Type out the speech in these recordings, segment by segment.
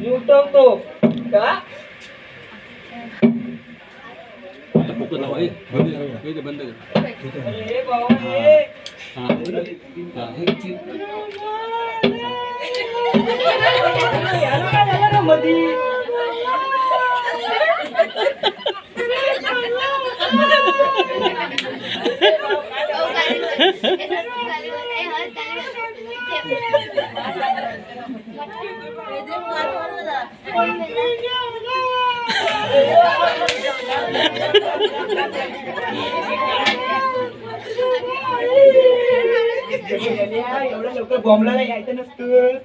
लुटवतो का? बंद अरे बाबा हे याला काय झालं रे मधी? एवढं लवकर बॉम्बला नाही यायचं नसतं.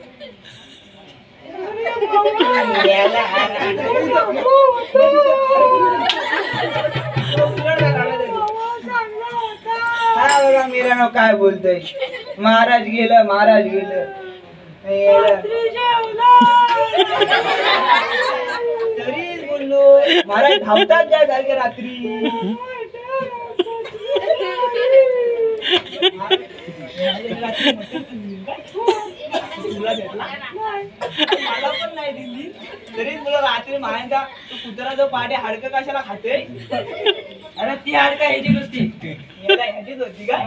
हा बघा मेरा नाव काय बोलतोय. महाराज गेलं महाराज गेलं तरीच बोललो महाराज धावतात त्या सारखे रात्री. मला पण नाही दिली तरीच बोल रात्री महाराजा तू कुत्रा जो पाडे हाडकं कशाला खाते. अरे ती हाडकं ह्याची नुसती ह्याचीच होती का?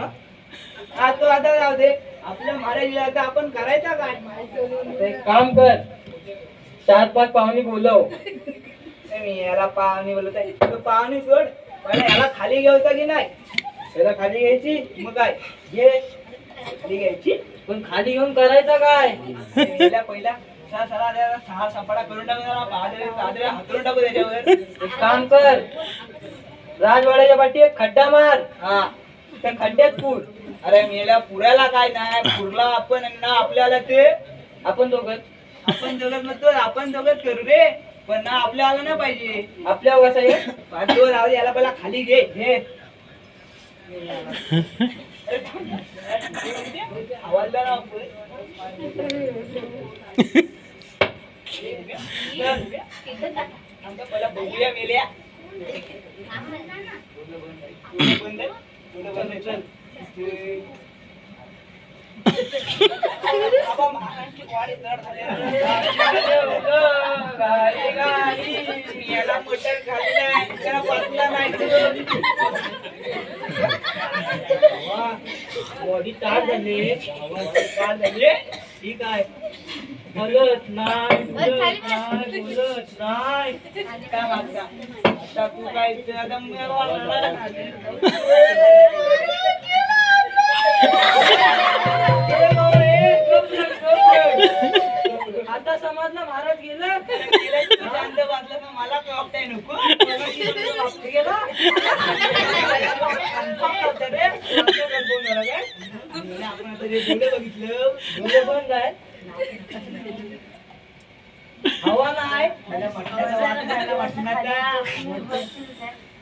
हा तो आता जाऊ दे. आपल्या महाराज आता आपण करायचा काय? एक काम कर 4-5 पाहुणे बोलव. मी याला पाहुणे बोलवत आहे. तो पाहुणे सोड मला याला खाली घ्यायचा की नाही. याला खाली घ्यायची मग काय घे खाली घ्यायची पण खाली घेऊन करायचं काय? पहिला 6 सपाटा करून टाकू हातरून टाकू त्याच्यावर. एक काम कर राजवाड्याच्या पाठी एक खड्डा मार. हा त्या खड्ड्यात पूर. अरे मेल्या पुरायला काय नाही पुरला आपण ना आपल्याला ते आपण दोघच म्हणतो आपण दोघच करू रे. पण ना आपल्या आलं ना पाहिजे. आपल्या कसं आहे याला पहिला खाली घे घे. आवाजला ना पहिला बघूया मेल्या. याला मटण खाल्लं त्याला पाचला नाही बॉडी ताट झाले ठीक आहे. बोलत नाही काय वाटतं आता तू काय आता समजलं महाराज गेलं शांत वाजलं का मला वाटतंय नको गेला आपण आता जे डोळे बघितलं डोळे बंद आहे हवा नाही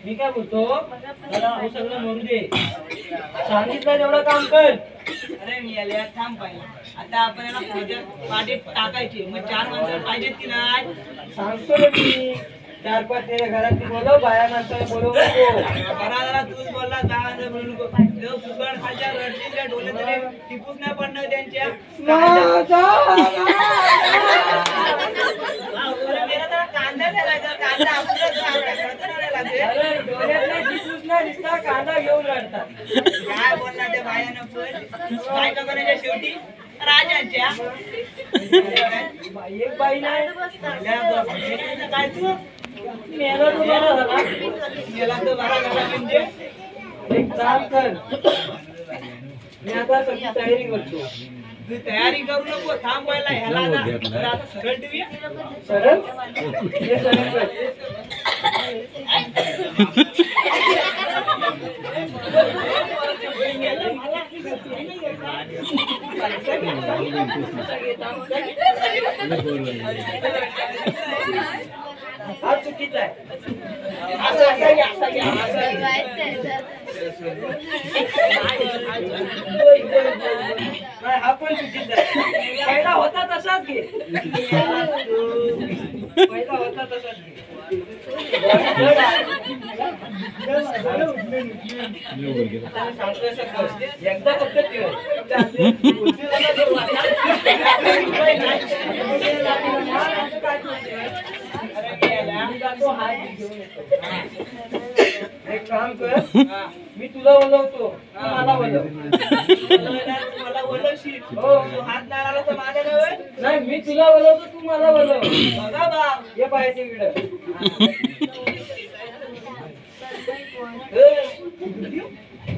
मी काय बोलतो मला सगळं मरू दे. सांगितलं तेवढं काम कर. अरे मी याला थांब पाहिजे आता आपण याला पाठी टाकायची मग 4 माणसं पाहिजेत की नाही सांगतो मी. 4-5 त्याच्या घरात बोलव बाया माणसाला बोलवू नको. घरा तूच बोलला 10 माणसं बोलू नको. फुकट खालच्या रडतील डोले तरी टिपूच नाही पडणार त्यांच्या. कांदा कांदा घेऊन रडतात काय बोलणार त्या बायानं. पण काय का करायच्या शेवटी राजाच्या एक बाई नाही काय तू मेला तो बरा झाला मेला तो बरा झाला म्हणजे एक काम कर मी आता सगळी तयारी करतो. तू तयारी करू नको थांब व्हायला ह्याला आता सरळ ठेवूया. सरळ हे सरळ कर. हा चुकीचा आहे. हा पण चुकीचा आहे. पहिला होता तसाच घे. पहिला होता तसाच घे. एकदा फक्त तो हात घेऊन येतो. एक काम कर, मी तुला बोलवतो, तू मला बोलव. मला बोलवशील? हो, तू हात नाही आला तर माझ्या नव्हे. नाही, मी तुला बोलवतो, तू मला बोलव. बघा बा, ये पाहायचे इकडं.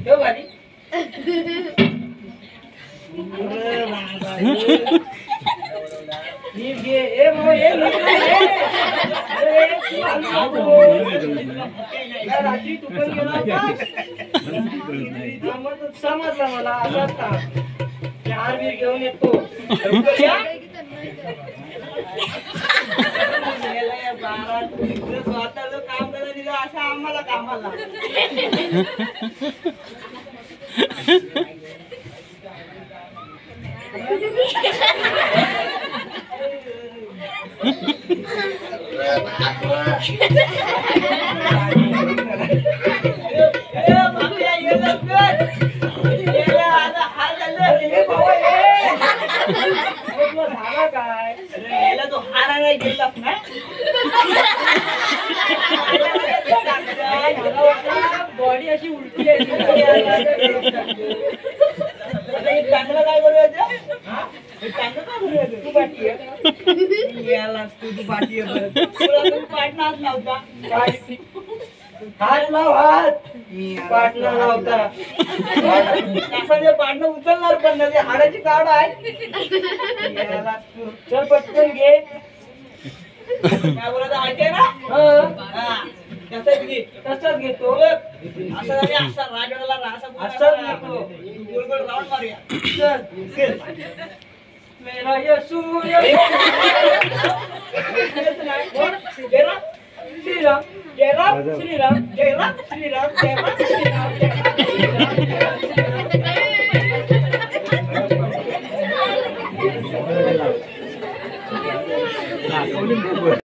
ठेव गाडी. नीट घे. ए बाबा, ए नीट घे. रात्री तू पण गेला होतास? समजलं मला. आजात का हार बीर घेऊन येतो. स्वतःच काम करायला दिलं असं आम्हाला कामाला. काय तो हार गेला ना. बॉडी अशी उलटी चांगलं काय करूया चांगलं काय करूया. तू पाठी यालास तू पाठी पाटणार नव्हता. हात लाव हात. पाटणार नव्हता. पाटणं उचलणार पण नाही. हाडाची काढ आहे. चल पटकन घे. काय बोलत माहितीये ना. तसंच घेतो. असं राजवाड्याला असं घेतो. गोल गोल राऊंड मारूया. चल मेरा सूर्य श्रीराम श्रीराम जय राम श्रीराम जय राम श्रीराम जय राम श्रीराम जय राम श्रीराम.